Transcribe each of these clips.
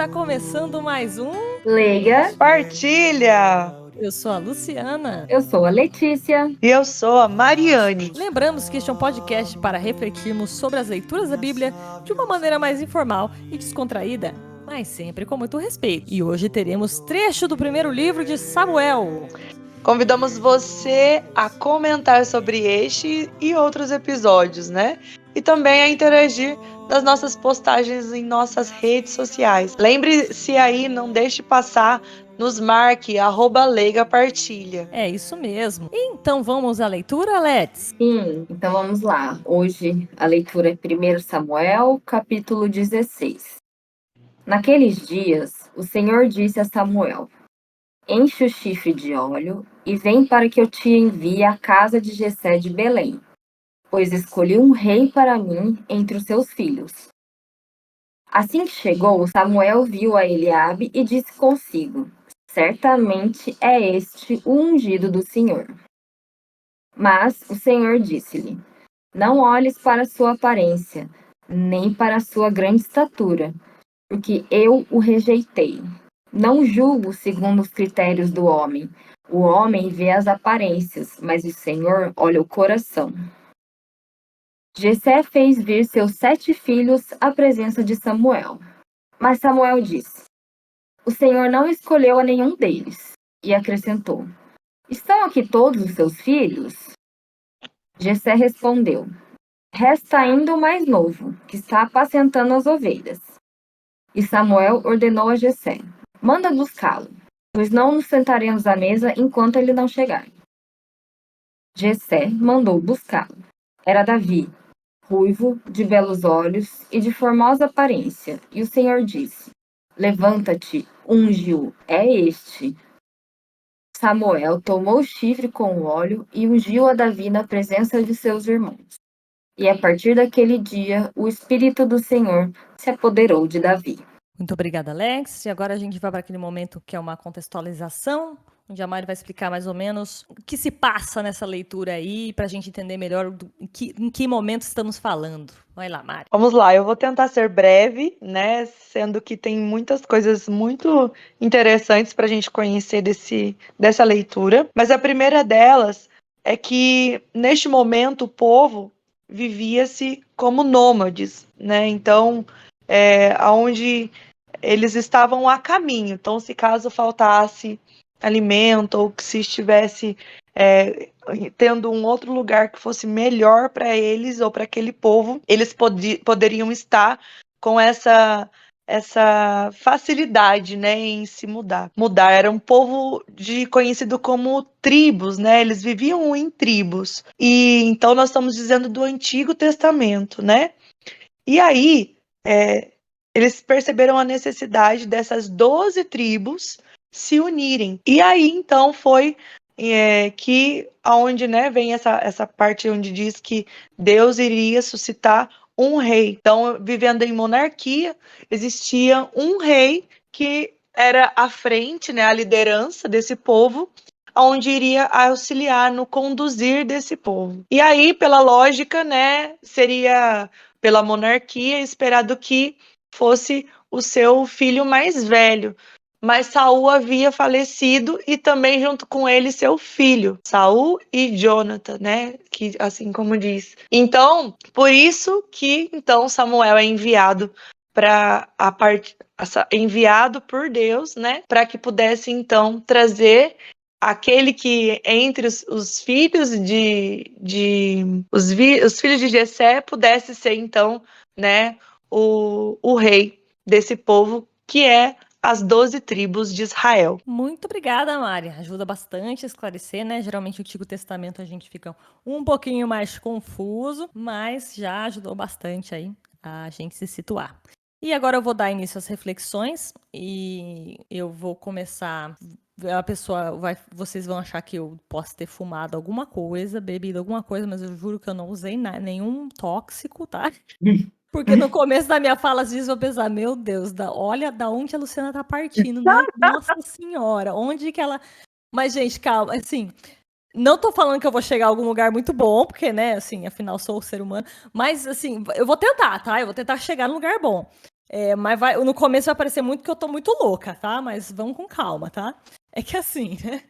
Está começando mais um Leiga Partilha! Eu sou a Luciana. Eu sou a Letícia. E eu sou a Mariane. Lembramos que este é um podcast para refletirmos sobre as leituras da Bíblia de uma maneira mais informal e descontraída, mas sempre com muito respeito. E hoje teremos trecho do primeiro livro de Samuel. Convidamos você a comentar sobre este e outros episódios, né? E também a interagir nas nossas postagens em nossas redes sociais. Lembre-se aí, não deixe passar, nos marque, @leigapartilha. É isso mesmo. Então vamos à leitura, Let's? Sim, então vamos lá. Hoje a leitura é 1 Samuel, capítulo 16. Naqueles dias, o Senhor disse a Samuel: enche o chifre de óleo e vem para que eu te envie à casa de Jessé de Belém, pois escolhi um rei para mim entre os seus filhos. Assim que chegou, Samuel viu a Eliabe e disse consigo: certamente é este o ungido do Senhor. Mas o Senhor disse-lhe: não olhes para sua aparência, nem para sua grande estatura, porque eu o rejeitei. Não julgo segundo os critérios do homem. O homem vê as aparências, mas o Senhor olha o coração. Jessé fez vir seus 7 filhos à presença de Samuel. Mas Samuel disse: o Senhor não escolheu a nenhum deles. E acrescentou: estão aqui todos os seus filhos? Jessé respondeu: resta ainda o mais novo, que está apacentando as ovelhas. E Samuel ordenou a Jessé: manda buscá-lo, pois não nos sentaremos à mesa enquanto ele não chegar. Jessé mandou buscá-lo. Era Davi, ruivo, de belos olhos e de formosa aparência. E o Senhor disse: levanta-te, unge-o, é este. Samuel tomou o chifre com o óleo e ungiu a Davi na presença de seus irmãos. E a partir daquele dia, o Espírito do Senhor se apoderou de Davi. Muito obrigada, Alex. E agora a gente vai para aquele momento que é uma contextualização, onde a Mari vai explicar mais ou menos o que se passa nessa leitura aí, para a gente entender melhor em que momento estamos falando. Vai lá, Mari. Vamos lá, eu vou tentar ser breve, né? Sendo que tem muitas coisas muito interessantes para a gente conhecer dessa leitura. Mas a primeira delas é que, neste momento, o povo vivia-se como nômades, né? Então, onde eles estavam a caminho. Então, se caso faltasse alimento ou que se estivesse tendo um outro lugar que fosse melhor para eles ou para aquele povo, eles poderiam estar com essa facilidade, né, em se mudar. Era um povo conhecido como tribos, né? Eles viviam em tribos. E então nós estamos dizendo do Antigo Testamento, né? E aí eles perceberam a necessidade dessas 12 tribos se unirem. E aí, então, foi que aonde, né, vem essa parte onde diz que Deus iria suscitar um rei. Então, vivendo em monarquia, existia um rei que era à frente, né, a liderança desse povo, onde iria auxiliar no conduzir desse povo. E aí, pela lógica, né, seria pela monarquia esperado que fosse o seu filho mais velho. Mas Saul havia falecido e também junto com ele seu filho, Saul e Jonathan, né? Que assim como diz. Então, por isso que então Samuel é enviado enviado por Deus, né? Para que pudesse então trazer aquele que entre os filhos os filhos de Jessé pudesse ser então, né, o rei desse povo que é as 12 tribos de Israel. Muito obrigada, Mari. Ajuda bastante a esclarecer, né? Geralmente o Antigo Testamento a gente fica um pouquinho mais confuso, mas já ajudou bastante aí a gente se situar. E agora eu vou dar início às reflexões e eu vou começar. Vocês vão achar que eu posso ter fumado alguma coisa, bebido alguma coisa, mas eu juro que eu não usei nenhum tóxico, tá? Porque no começo da minha fala, às vezes eu vou pensar, meu Deus, olha da onde a Luciana tá partindo, né? Nossa Senhora, onde que ela... Mas, gente, calma, assim, não tô falando que eu vou chegar a algum lugar muito bom, porque, né, assim, afinal sou ser humano, mas, assim, eu vou tentar, tá? Eu vou tentar chegar num lugar bom. Mas no começo vai parecer muito que eu tô muito louca, tá? Mas vamos com calma, tá? É que assim, né?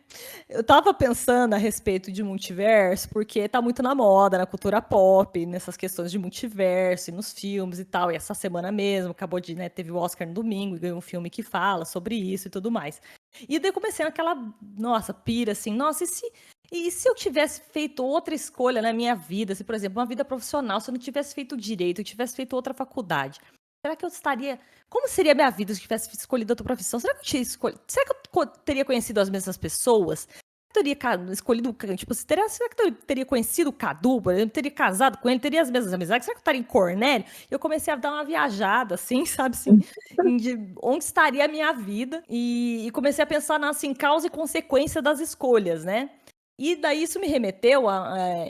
Eu tava pensando a respeito de multiverso, porque tá muito na moda, na cultura pop, nessas questões de multiverso, e nos filmes e tal. E essa semana mesmo, acabou de, né, teve o Oscar no domingo, e ganhou um filme que fala sobre isso e tudo mais. E daí eu comecei naquela, nossa, pira, assim, nossa, e se eu tivesse feito outra escolha na minha vida, se, por exemplo, uma vida profissional, se eu não tivesse feito direito, eu tivesse feito outra faculdade, será que eu estaria... Como seria a minha vida se eu tivesse escolhido outra profissão? Será que eu tinha escolhido... Será que eu teria conhecido as mesmas pessoas? Eu teria escolhido... Tipo, será que eu teria conhecido o Cadu? Eu teria casado com ele? Teria as mesmas amizades? Será que eu estaria em Cornélio? Eu comecei a dar uma viajada, assim, sabe? Assim, de onde estaria a minha vida? E comecei a pensar na, assim, causa e consequência das escolhas, né? E daí isso me remeteu,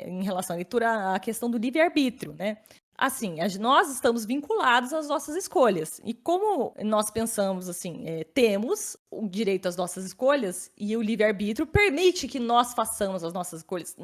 em relação à leitura, à questão do livre-arbítrio, né? Assim, nós estamos vinculados às nossas escolhas. E como nós pensamos assim, temos o direito às nossas escolhas e o livre-arbítrio permite que nós façamos as nossas escolhas.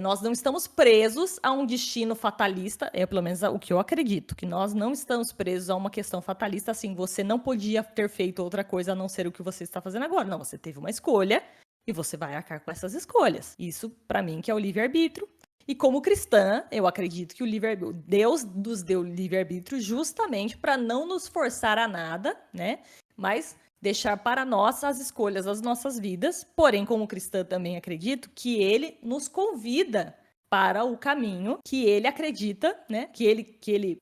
Nós não estamos presos a um destino fatalista, pelo menos o que eu acredito, que nós não estamos presos a uma questão fatalista, assim, você não podia ter feito outra coisa a não ser o que você está fazendo agora. Não, você teve uma escolha e você vai arcar com essas escolhas. Isso, para mim, que é o livre-arbítrio. E como cristã, eu acredito que Deus nos deu livre-arbítrio justamente para não nos forçar a nada, né? Mas deixar para nós as escolhas das nossas vidas. Porém, como cristã, também acredito que ele nos convida para o caminho que ele acredita, né? Que ele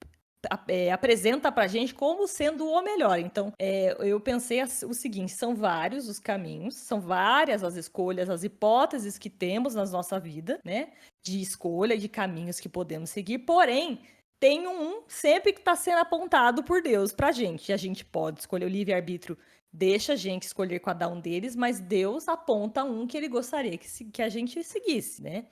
apresenta pra gente como sendo o melhor. Então, eu pensei o seguinte, são vários os caminhos, são várias as escolhas, as hipóteses que temos na nossa vida, né? De escolha, de caminhos que podemos seguir, porém, tem um sempre que está sendo apontado por Deus pra gente. E a gente pode escolher o livre-arbítrio, deixa a gente escolher cada um deles, mas Deus aponta um que ele gostaria que a gente seguisse, né?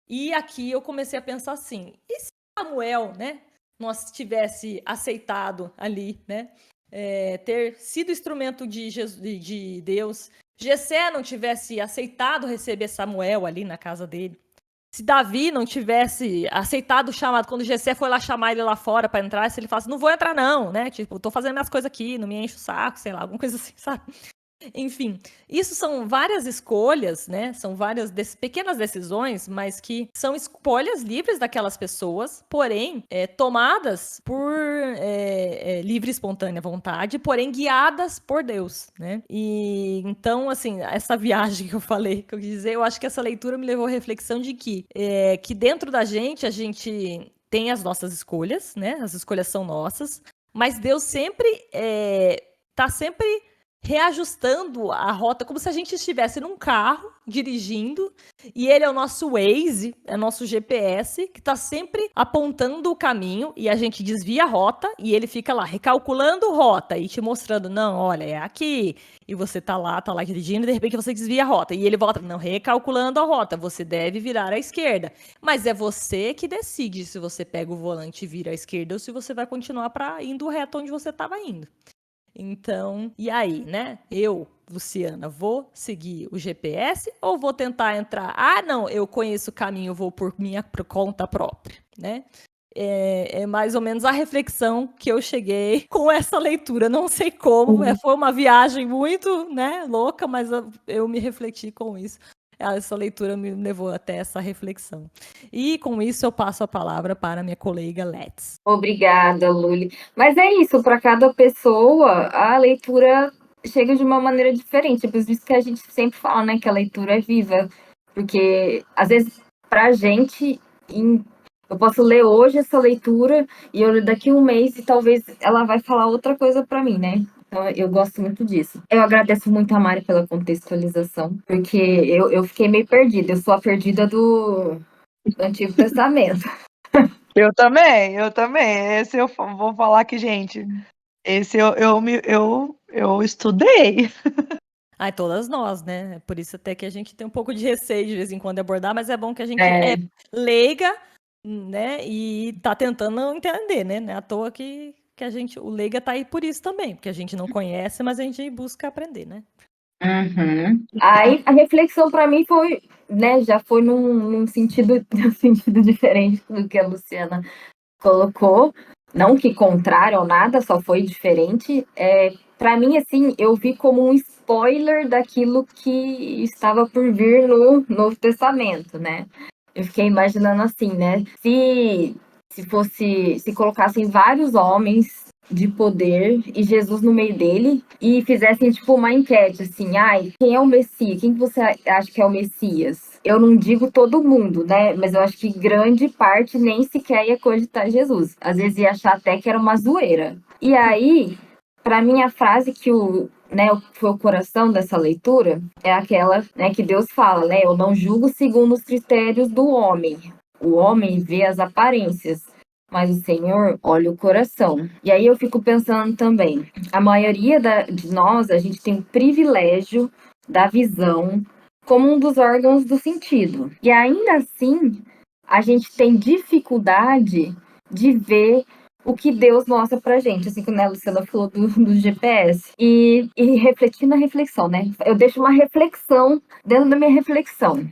E aqui eu comecei a pensar assim, e se Samuel, né? Nós tivesse aceitado ali, né? Ter sido instrumento de Deus, Jessé não tivesse aceitado receber Samuel ali na casa dele, se Davi não tivesse aceitado o chamado, quando Jessé foi lá chamar ele lá fora para entrar, se ele falasse, não vou entrar não, né? Tipo, tô fazendo minhas coisas aqui, não me enche o saco, sei lá, alguma coisa assim, sabe? Enfim, isso são várias escolhas, né? São várias pequenas decisões, mas que são escolhas livres daquelas pessoas, porém, tomadas por livre e espontânea vontade, porém guiadas por Deus, né? E então, assim, essa viagem que eu falei, que eu quis dizer, eu acho que essa leitura me levou à reflexão de que dentro da gente, a gente tem as nossas escolhas, né? As escolhas são nossas, mas Deus sempre tá sempre reajustando a rota, como se a gente estivesse num carro, dirigindo, e ele é o nosso Waze, é o nosso GPS, que está sempre apontando o caminho, e a gente desvia a rota, e ele fica lá recalculando rota, e te mostrando, não, olha, é aqui, e você tá lá dirigindo, e de repente você desvia a rota, e ele volta, não, recalculando a rota, você deve virar à esquerda, mas é você que decide se você pega o volante e vira à esquerda, ou se você vai continuar indo reto onde você estava indo. Então, e aí, né? Eu, Luciana, vou seguir o GPS ou vou tentar entrar? Ah, não, eu conheço o caminho, vou por conta própria, né? É mais ou menos a reflexão que eu cheguei com essa leitura. Não sei como, foi uma viagem muito, né, louca, mas eu me refleti com isso. Essa leitura me levou até essa reflexão. E com isso eu passo a palavra para minha colega Let's. Obrigada, Luli. Mas é isso, para cada pessoa, a leitura chega de uma maneira diferente. Por isso que a gente sempre fala, né, que a leitura é viva. Porque, às vezes, para a gente, eu posso ler hoje essa leitura e eu ler daqui a um mês e talvez ela vai falar outra coisa para mim, né? Então, eu gosto muito disso. Eu agradeço muito a Mari pela contextualização, porque eu fiquei meio perdida. Eu sou a perdida do Antigo Testamento. Eu também. Esse eu vou falar que, gente, esse eu estudei. Ai, todas nós, né? Por isso até que a gente tem um pouco de receio de vez em quando abordar, mas é bom que a gente é leiga, né? E tá tentando entender, né? Não é à toa que o leiga tá aí por isso também, porque a gente não conhece, mas a gente busca aprender, né? Uhum. Aí a reflexão para mim foi, né, já foi num sentido diferente do que a Luciana colocou. não que contrário ou nada, só foi diferente. Para mim, assim, eu vi como um spoiler daquilo que estava por vir no Novo Testamento, né? Eu fiquei imaginando assim, né? Se colocassem vários homens de poder e Jesus no meio dele e fizessem tipo uma enquete assim, ai, quem é o Messias? Quem que você acha que é o Messias? Eu não digo todo mundo, né? Mas eu acho que grande parte nem sequer ia cogitar Jesus. Às vezes ia achar até que era uma zoeira. E aí, para mim, a frase que foi o coração dessa leitura é aquela, né, que Deus fala, né? Eu não julgo segundo os critérios do homem. O homem vê as aparências, mas o Senhor olha o coração. E aí eu fico pensando também, a maioria de nós, a gente tem o privilégio da visão como um dos órgãos do sentido. E ainda assim, a gente tem dificuldade de ver o que Deus mostra pra gente, assim como a Luciana falou do GPS, e refletir na reflexão, né? Eu deixo uma reflexão dentro da minha reflexão.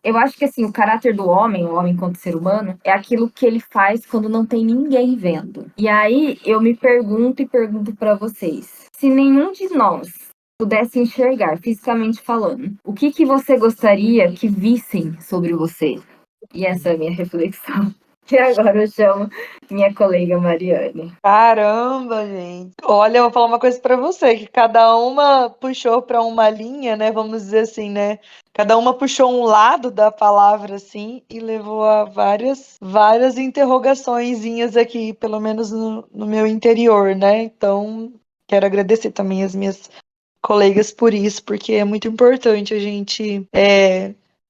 Eu acho que, assim, o caráter do homem, o homem enquanto ser humano, é aquilo que ele faz quando não tem ninguém vendo. E aí, eu me pergunto e pergunto pra vocês, se nenhum de nós pudesse enxergar, fisicamente falando, o que você gostaria que vissem sobre você? E essa é a minha reflexão. E agora eu chamo minha colega Mariane. Caramba, gente. Olha, eu vou falar uma coisa pra você, que cada uma puxou pra uma linha, né? Vamos dizer assim, né? Cada uma puxou um lado da palavra, assim, e levou a várias interrogaçõezinhas aqui, pelo menos no meu interior, né? Então, quero agradecer também as minhas colegas por isso, porque é muito importante a gente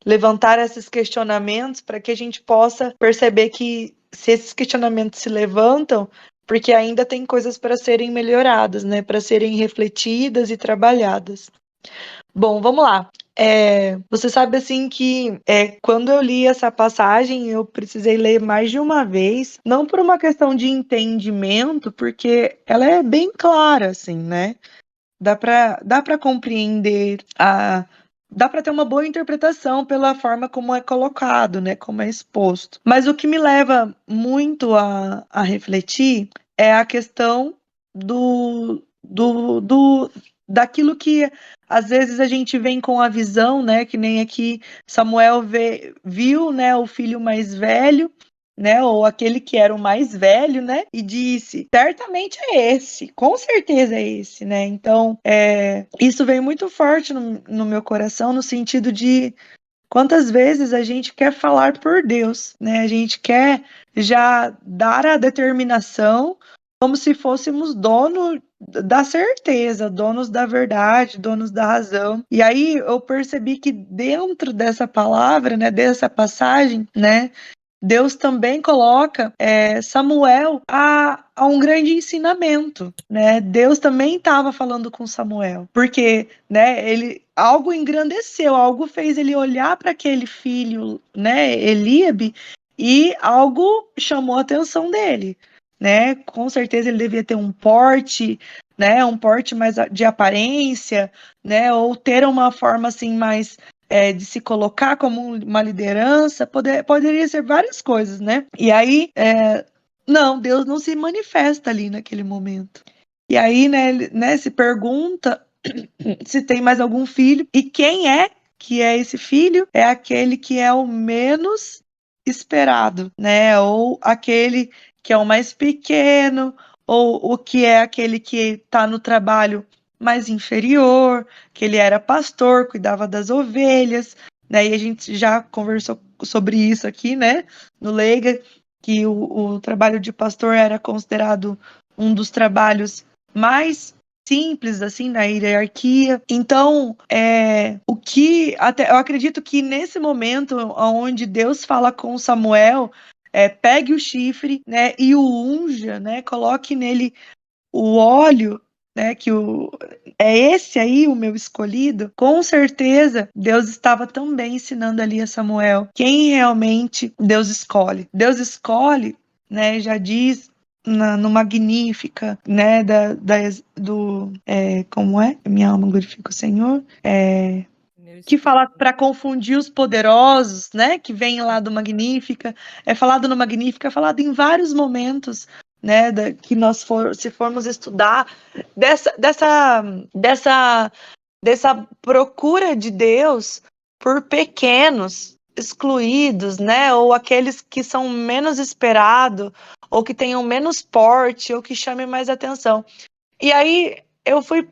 levantar esses questionamentos para que a gente possa perceber que se esses questionamentos se levantam, porque ainda tem coisas para serem melhoradas, né? Para serem refletidas e trabalhadas. Bom, vamos lá. Você sabe assim que quando eu li essa passagem, eu precisei ler mais de uma vez, não por uma questão de entendimento, porque ela é bem clara, assim, né? Dá para compreender, dá para ter uma boa interpretação pela forma como é colocado, né, como é exposto. Mas o que me leva muito a refletir é a questão daquilo que às vezes a gente vem com a visão, né, que nem aqui Samuel viu, né, o filho mais velho, né, ou aquele que era o mais velho, né, e disse, certamente é esse, com certeza é esse, né, então, isso veio muito forte no meu coração, no sentido de quantas vezes a gente quer falar por Deus, né, a gente quer já dar a determinação como se fôssemos donos da certeza, donos da verdade, donos da razão. E aí eu percebi que dentro dessa palavra, né, dessa passagem, né, Deus também coloca Samuel a um grande ensinamento, né? Deus também estava falando com Samuel, porque, né? Algo engrandeceu, algo fez ele olhar para aquele filho, né? Eliabe, e algo chamou a atenção dele, né? Com certeza ele devia ter um porte, né? Um porte mais de aparência, né? Ou ter uma forma assim mais de se colocar como uma liderança, poderia ser várias coisas, né? E aí, não, Deus não se manifesta ali naquele momento. E aí, né, se pergunta se tem mais algum filho, e quem é que é esse filho? É aquele que é o menos esperado, né? Ou aquele que é o mais pequeno, ou o que é aquele que está no trabalho mais inferior, que ele era pastor, cuidava das ovelhas, né? E a gente já conversou sobre isso aqui, né? No Leiga, que o trabalho de pastor era considerado um dos trabalhos mais simples, assim, na hierarquia. Então, eu acredito que nesse momento onde Deus fala com Samuel, pegue o chifre, né, e o unja, né, coloque nele o óleo, né, é esse aí o meu escolhido, com certeza Deus estava também ensinando ali a Samuel quem realmente Deus escolhe. Deus escolhe, né, já diz no Magnífica, né, como é? Minha alma glorifica o Senhor. que fala para confundir os poderosos, né? Que vem lá do Magnífica. É falado no Magnífica, é falado em vários momentos, né? Que se formos estudar dessa procura de Deus por pequenos, excluídos, né? Ou aqueles que são menos esperados, ou que tenham menos porte, ou que chamem mais atenção. E aí eu fui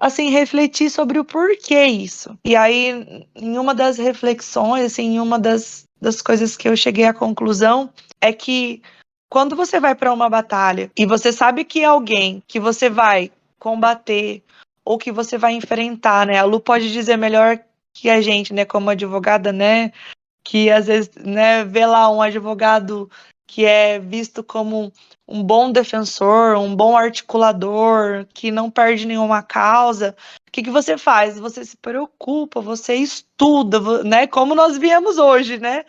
assim refletir sobre o porquê isso. E aí, em uma das reflexões, assim, em uma das coisas que eu cheguei à conclusão é que quando você vai para uma batalha e você sabe que é alguém que você vai combater ou que você vai enfrentar, né? A Lu pode dizer melhor que a gente, né, como advogada, né, que às vezes, né, vê lá um advogado que é visto como um bom defensor, um bom articulador, que não perde nenhuma causa. O que você faz? Você se preocupa, você estuda, né? Como nós viemos hoje, né?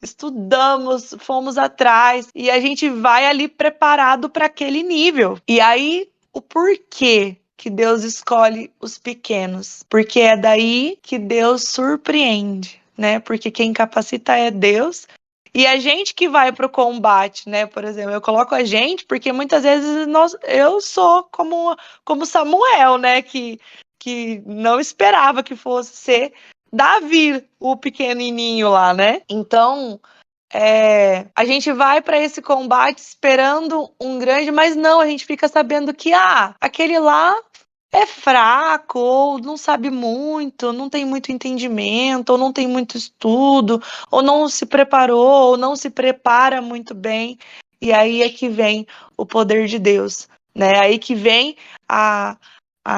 Estudamos, fomos atrás e a gente vai ali preparado para aquele nível. E aí, o porquê que Deus escolhe os pequenos? Porque é daí que Deus surpreende, né? Porque quem capacita é Deus. E a gente que vai para o combate, né? Por exemplo, eu coloco a gente porque muitas vezes eu sou como Samuel, né? Que não esperava que fosse ser Davi, o pequenininho lá, né? Então, a gente vai para esse combate esperando um grande, mas não, a gente fica sabendo que aquele lá é fraco, ou não sabe muito, não tem muito entendimento, ou não tem muito estudo, ou não se preparou, ou não se prepara muito bem. E aí é que vem o poder de Deus, né? Aí que vem a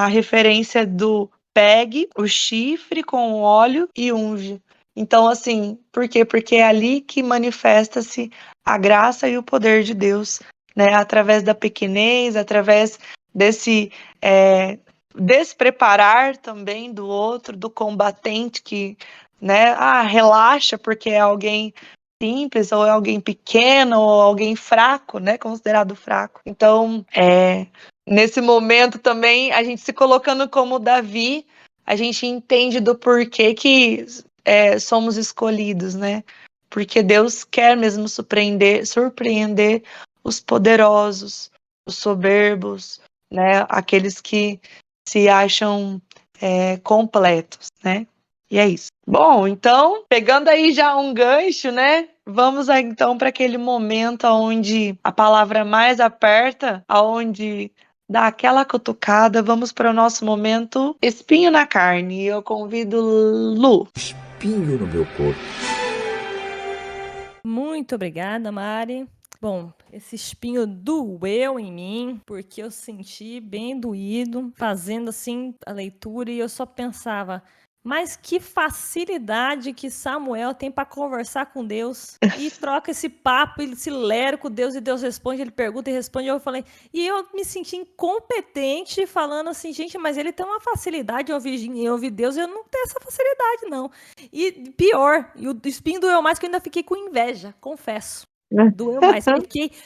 referência do pegue o chifre com óleo e unge. Então, assim, por quê? Porque é ali que manifesta-se a graça e o poder de Deus, né? Através da pequenez, através desse despreparar também do outro, do combatente que, né, relaxa porque é alguém simples, ou é alguém pequeno, ou alguém fraco, né, considerado fraco. Então, nesse momento também, a gente se colocando como Davi, a gente entende do porquê que somos escolhidos, né? Porque Deus quer mesmo surpreender os poderosos, os soberbos, né? Aqueles que se acham completos, né? E é isso. Bom, então, pegando aí já um gancho, né? Vamos aí, então, para aquele momento onde a palavra mais aperta, aonde dá aquela cutucada. Vamos para o nosso momento espinho na carne. Eu convido Lu. Espinho no meu corpo. Muito obrigada, Mari. Bom, esse espinho doeu em mim, porque eu senti bem doído, fazendo assim a leitura, e eu só pensava, mas que facilidade que Samuel tem para conversar com Deus. E troca esse papo, ele se lera com Deus, e Deus responde, ele pergunta e responde, e eu falei, e eu me senti incompetente, falando assim, gente, mas ele tem uma facilidade em ouvir Deus, eu não tenho essa facilidade, não. E pior, e o espinho doeu mais, que eu ainda fiquei com inveja, confesso. Doeu mais.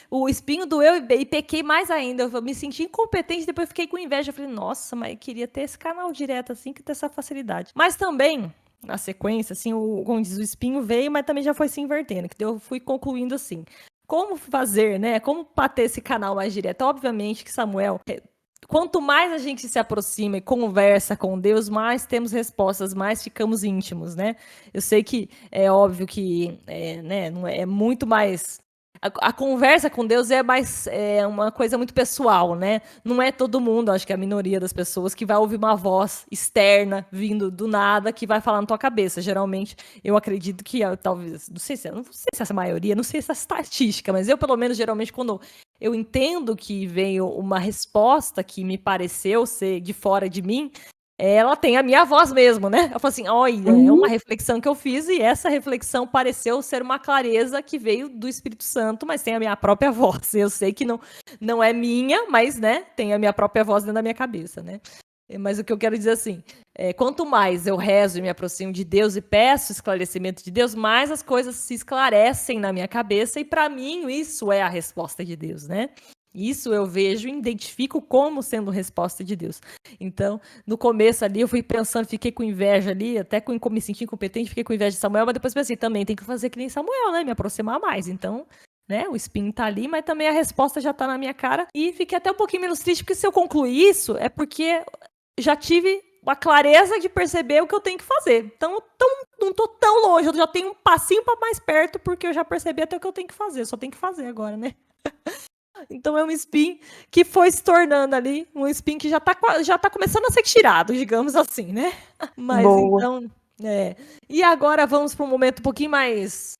O espinho doeu e pequei mais ainda. Eu me senti incompetente, depois fiquei com inveja. Eu falei, nossa, mas eu queria ter esse canal direto assim, que ter essa facilidade. Mas também, na sequência, assim, como diz, o espinho veio, mas também já foi se invertendo. Que eu fui concluindo assim. Como fazer, né? Como para ter esse canal mais direto? Obviamente que Samuel, quanto mais a gente se aproxima e conversa com Deus, mais temos respostas, mais ficamos íntimos, né? Eu sei que é óbvio que não é muito mais. A conversa com Deus é uma coisa muito pessoal, né? Não é todo mundo, acho que é a minoria das pessoas, que vai ouvir uma voz externa vindo do nada que vai falar na tua cabeça. Geralmente, eu acredito que talvez, não sei se essa maioria, não sei se é estatística, mas eu, pelo menos, geralmente, quando eu entendo que veio uma resposta que me pareceu ser de fora de mim, ela tem a minha voz mesmo, né? Eu falo assim, olha, é uma reflexão que eu fiz e essa reflexão pareceu ser uma clareza que veio do Espírito Santo, mas tem a minha própria voz. Eu sei que não é minha, mas, né, tem a minha própria voz dentro da minha cabeça, né? Mas o que eu quero dizer assim, quanto mais eu rezo e me aproximo de Deus e peço esclarecimento de Deus, mais as coisas se esclarecem na minha cabeça e para mim isso é a resposta de Deus, né? Isso eu vejo e identifico como sendo resposta de Deus. Então, no começo ali, eu fui pensando, fiquei com inveja ali, até me senti incompetente, fiquei com inveja de Samuel, mas depois pensei, também tem que fazer que nem Samuel, né? Me aproximar mais. Então, né, o espinho tá ali, mas também a resposta já tá na minha cara. E fiquei até um pouquinho menos triste, porque se eu concluir isso, é porque já tive a clareza de perceber o que eu tenho que fazer. Então, não tô tão longe, eu já tenho um passinho para mais perto, porque eu já percebi até o que eu tenho que fazer. Eu só tenho que fazer agora, né? Então é um spin que foi se tornando ali, um spin que já tá começando a ser tirado, digamos assim, né? Mas Boa. então, E agora vamos para um momento um pouquinho mais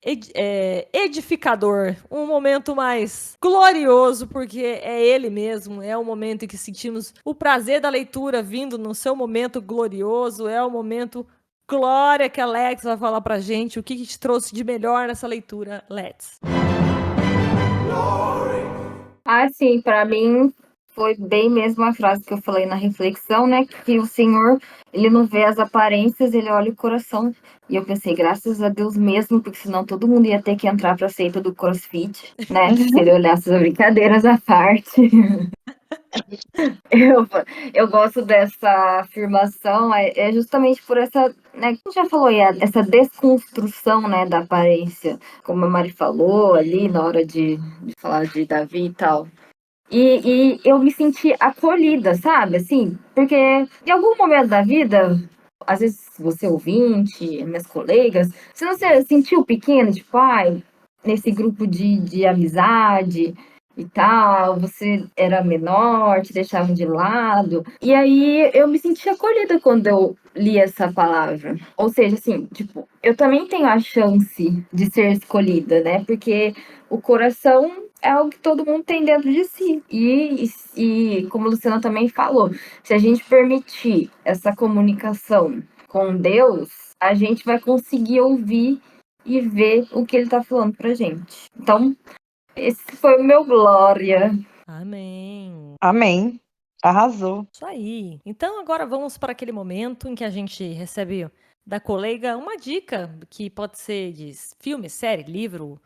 edificador, um momento mais glorioso, porque é ele mesmo, é o momento em que sentimos o prazer da leitura vindo no seu momento glorioso, é o momento glória que a Lex vai falar pra gente, o que te trouxe de melhor nessa leitura, Lex. Sim, para mim foi bem mesmo a frase que eu falei na reflexão, né? Que o Senhor, ele não vê as aparências, ele olha o coração. E eu pensei, graças a Deus mesmo, porque senão todo mundo ia ter que entrar para a seita do CrossFit, né? Se ele olhasse as brincadeiras à parte. Eu gosto dessa afirmação, é justamente por essa, né, como já falou, essa desconstrução, né, da aparência, como a Mari falou ali na hora de falar de Davi e tal. E eu me senti acolhida, sabe? Assim, porque em algum momento da vida, às vezes você ouvinte, minhas colegas, você não se sentiu pequeno, tipo, nesse grupo de amizade e tal, você era menor, te deixavam de lado. E aí eu me senti acolhida quando eu li essa palavra. Ou seja, assim, tipo, eu também tenho a chance de ser escolhida, né? Porque o coração é algo que todo mundo tem dentro de si. E como a Luciana também falou, se a gente permitir essa comunicação com Deus, a gente vai conseguir ouvir e ver o que ele está falando pra gente. Então, esse foi o meu glória. Amém. Amém. Arrasou. Isso aí. Então agora vamos para aquele momento em que a gente recebe da colega uma dica que pode ser de filme, série, livro,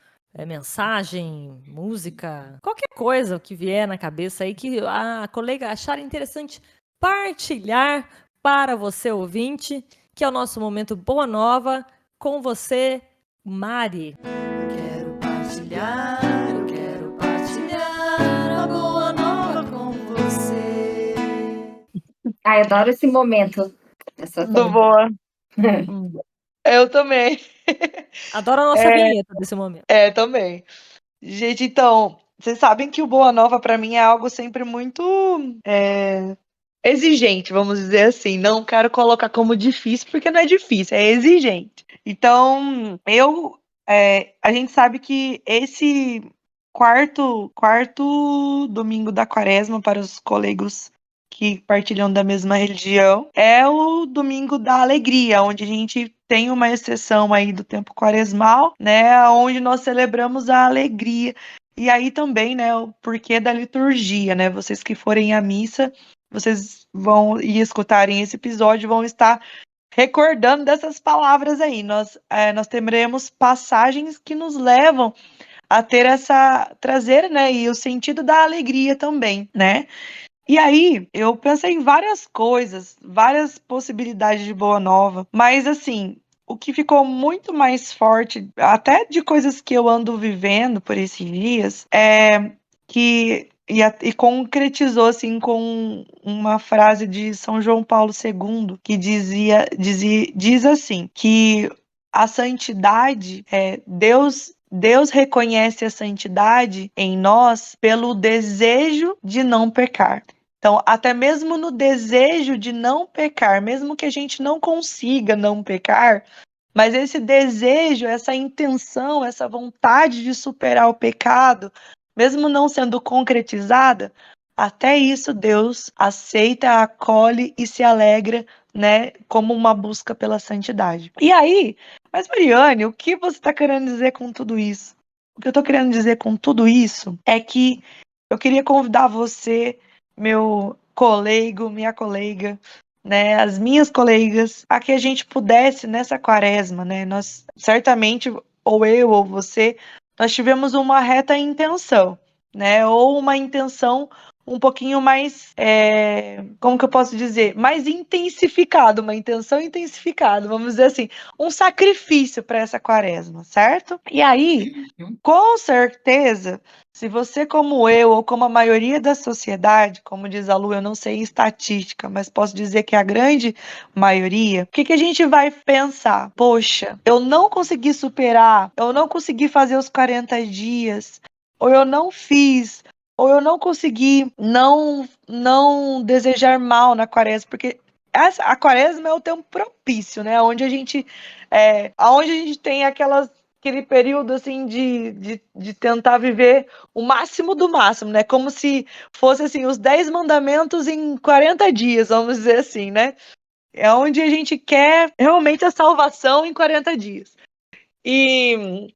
mensagem, música, qualquer coisa que vier na cabeça aí que a colega achar interessante partilhar para você ouvinte, que é o nosso momento Boa Nova com você, Mari. Quero partilhar a boa nova com você. Eu adoro esse momento. Do boa. Eu também. Adoro a nossa vinheta desse momento. Também. Gente, então, vocês sabem que o Boa Nova pra mim é algo sempre muito exigente, vamos dizer assim. Não quero colocar como difícil, porque não é difícil, é exigente. Então, a gente sabe que esse quarto domingo da Quaresma para os colegas que partilham da mesma religião é o domingo da alegria, onde a gente tem uma exceção aí do tempo quaresmal, né, onde nós celebramos a alegria. E aí também, né, o porquê da liturgia, né? Vocês que forem à missa, vocês vão e escutarem esse episódio, vão estar recordando dessas palavras aí. Nós teremos passagens que nos levam a trazer, né, e o sentido da alegria também, né? E aí, eu pensei em várias coisas, várias possibilidades de Boa Nova, mas assim, o que ficou muito mais forte, até de coisas que eu ando vivendo por esses dias, e concretizou assim com uma frase de São João Paulo II, que diz assim, que a santidade, Deus reconhece a santidade em nós pelo desejo de não pecar. Então, até mesmo no desejo de não pecar, mesmo que a gente não consiga não pecar, mas esse desejo, essa intenção, essa vontade de superar o pecado, mesmo não sendo concretizada, até isso Deus aceita, acolhe e se alegra, né, como uma busca pela santidade. E aí, mas Mariane, o que você está querendo dizer com tudo isso? O que eu estou querendo dizer com tudo isso é que eu queria convidar você, meu colega, minha colega, né, as minhas colegas, a que a gente pudesse nessa quaresma, né, nós certamente, ou eu ou você, nós tivemos uma reta intenção, né? Ou uma intenção um pouquinho mais, como que eu posso dizer? Mais intensificada, uma intenção intensificada, vamos dizer assim, um sacrifício para essa quaresma, certo? E aí, com certeza, se você, como eu, ou como a maioria da sociedade, como diz a Lu, eu não sei em estatística, mas posso dizer que a grande maioria, o que que a gente vai pensar? Poxa, eu não consegui superar, eu não consegui fazer os 40 dias, ou eu não fiz, ou eu não consegui não desejar mal na quaresma, porque a quaresma é o tempo propício, né? Onde aonde a gente tem aquele período assim de tentar viver o máximo do máximo, né? Como se fosse assim os 10 mandamentos em 40 dias, vamos dizer assim, né? É onde a gente quer realmente a salvação em 40 dias.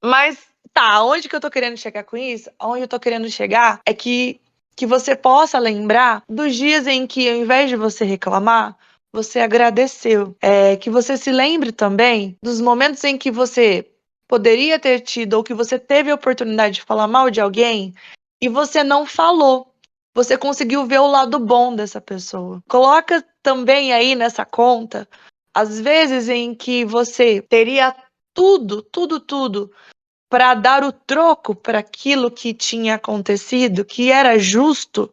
Mas tá, onde que eu tô querendo chegar com isso? Onde eu tô querendo chegar é que você possa lembrar dos dias em que, ao invés de você reclamar, você agradeceu. Que você se lembre também dos momentos em que você poderia ter tido ou que você teve a oportunidade de falar mal de alguém e você não falou. Você conseguiu ver o lado bom dessa pessoa. Coloca também aí nessa conta as vezes em que você teria tudo para dar o troco para aquilo que tinha acontecido, que era justo,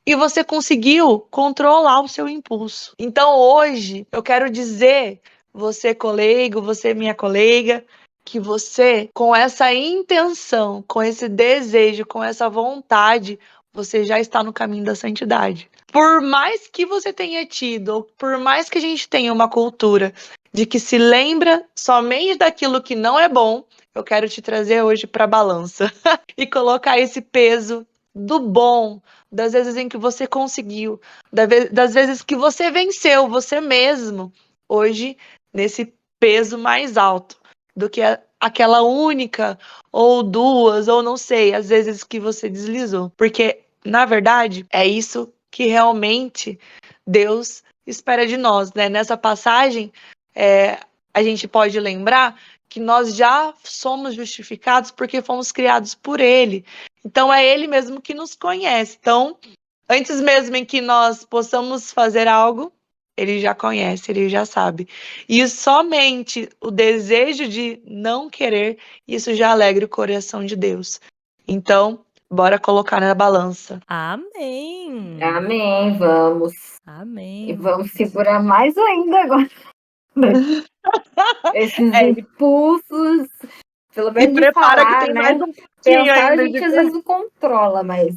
e você conseguiu controlar o seu impulso. Então hoje eu quero dizer, você colega, você minha colega, que você, com essa intenção, com esse desejo, com essa vontade, você já está no caminho da santidade. Por mais que você tenha tido, ou por mais que a gente tenha uma cultura de que se lembra somente daquilo que não é bom, eu quero te trazer hoje para a balança e colocar esse peso do bom, das vezes em que você conseguiu, das vezes que você venceu você mesmo, hoje nesse peso mais alto do que aquela única ou duas, ou não sei, às vezes que você deslizou. Porque, na verdade, é isso que realmente Deus espera de nós, né? Nessa passagem, a gente pode lembrar que nós já somos justificados porque fomos criados por Ele. Então, é Ele mesmo que nos conhece. Então, antes mesmo em que nós possamos fazer algo, Ele já conhece, Ele já sabe. E somente o desejo de não querer, isso já alegra o coração de Deus. Então, bora colocar na balança. Amém. Amém, vamos. Amém. E vamos segurar mais ainda agora. Esses impulsos, pelo E menos de prepara que falar, tem né? mais um pouquinho Pensar a ainda gente às vezes não controla, mas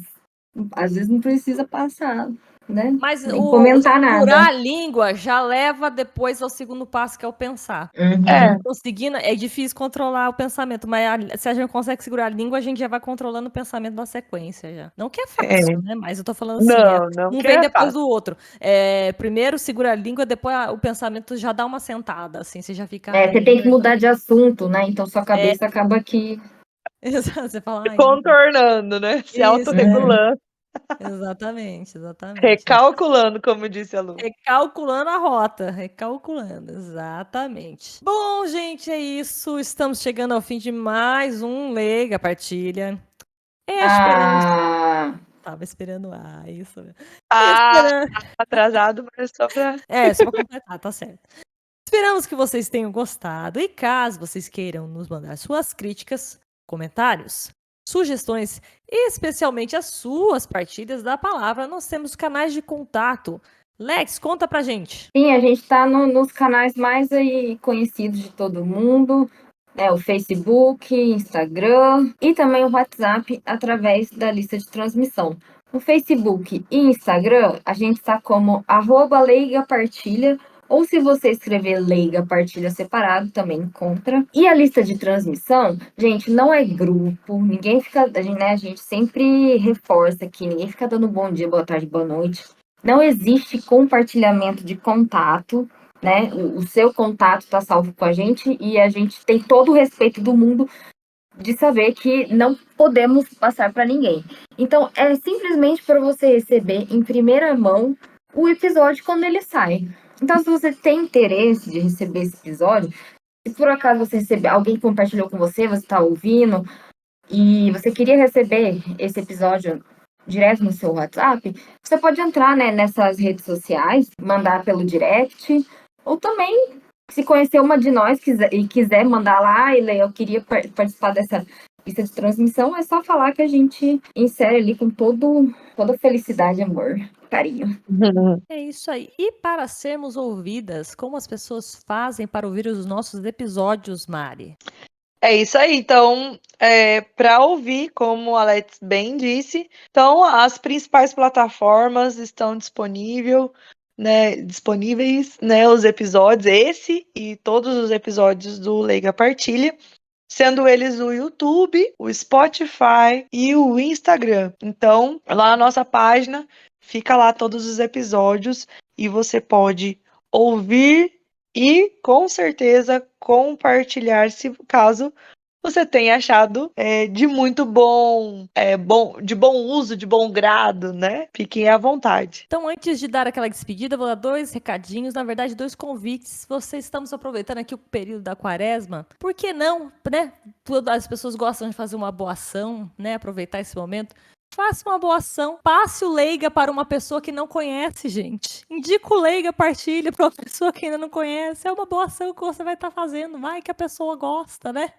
às vezes não precisa passar, né? Mas Nem o comentar nada. segurar a língua já leva depois ao segundo passo, que é o pensar. Uhum. Conseguindo, é difícil controlar o pensamento, mas se a gente consegue segurar a língua, a gente já vai controlando o pensamento na sequência já. Não que é fácil, né? Mas eu tô falando assim, Não um que vem é depois fácil. do outro. Primeiro segura a língua, depois o pensamento já dá uma sentada, assim, você já fica. Você tem que mudar de assunto, né? Então sua cabeça acaba que. Você fala, ai, não. Contornando, né? Se Isso, autorregulando. exatamente. Recalculando, como disse a Lu. Recalculando a rota, recalculando, exatamente. Bom, gente, é isso. Estamos chegando ao fim de mais um Leiga Partilha. Esperamos. Tava esperando. Isso. Esperando. Atrasado, mas só pra. Só pra completar, tá certo. Esperamos que vocês tenham gostado. E caso vocês queiram nos mandar suas críticas, comentários, sugestões, e especialmente as suas partilhas da palavra, nós temos canais de contato. Lex, conta pra gente. Sim, a gente está nos canais mais aí conhecidos de todo mundo, né? O Facebook, Instagram e também o WhatsApp através da lista de transmissão. No Facebook e Instagram, a gente está como @leigapartilha, ou se você escrever Leiga Partilha separado, também encontra. E a lista de transmissão, gente, não é grupo, ninguém fica, a gente sempre reforça aqui, ninguém fica dando bom dia, boa tarde, boa noite. Não existe compartilhamento de contato, né? O seu contato está salvo com a gente e a gente tem todo o respeito do mundo de saber que não podemos passar para ninguém. Então, é simplesmente para você receber em primeira mão o episódio quando ele sai. Então, se você tem interesse de receber esse episódio, se por acaso você receber, alguém compartilhou com você, você está ouvindo, e você queria receber esse episódio direto no seu WhatsApp, você pode entrar, né, nessas redes sociais, mandar pelo direct, ou também, se conhecer uma de nós e quiser mandar lá, e eu queria participar dessa lista de transmissão, é só falar que a gente insere ali com toda felicidade, amor, carinho. É isso aí. E para sermos ouvidas, como as pessoas fazem para ouvir os nossos episódios, Mari? É isso aí. Então, para ouvir, como a Alex bem disse, então as principais plataformas estão disponíveis, né, os episódios, esse e todos os episódios do Leiga Partilha, sendo eles o YouTube, o Spotify e o Instagram. Então, lá na nossa página, fica lá todos os episódios e você pode ouvir e, com certeza, compartilhar, se caso você tenha achado de muito de bom uso, de bom grado, né? Fiquem à vontade. Então, antes de dar aquela despedida, vou dar 2 recadinhos, na verdade, 2 convites. Estamos aproveitando aqui o período da quaresma. Por que não, né? As pessoas gostam de fazer uma boa ação, né? Aproveitar esse momento. Faça uma boa ação. Passe o Leiga para uma pessoa que não conhece, gente. Indica o Leiga, partilha para uma pessoa que ainda não conhece. É uma boa ação que você vai estar fazendo. Vai que a pessoa gosta, né?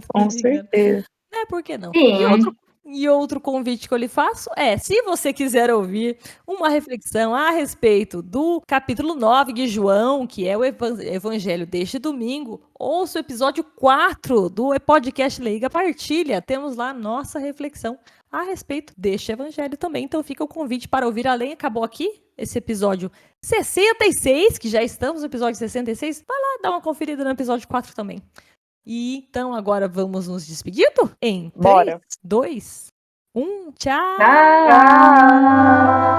Com certeza. Por que não? Sim. E outro convite que eu lhe faço é, se você quiser ouvir uma reflexão a respeito do capítulo 9 de João, que é o Evangelho deste domingo, ouça o episódio 4 do podcast Leiga Partilha. Temos lá nossa reflexão a respeito deste evangelho também. Então fica o convite para ouvir além. Acabou aqui esse episódio 66, que já estamos no episódio 66. Vai lá dar uma conferida no episódio 4 também. E então agora vamos nos despedindo? Em 3, Bora. 2, 1, tchau! Tchau!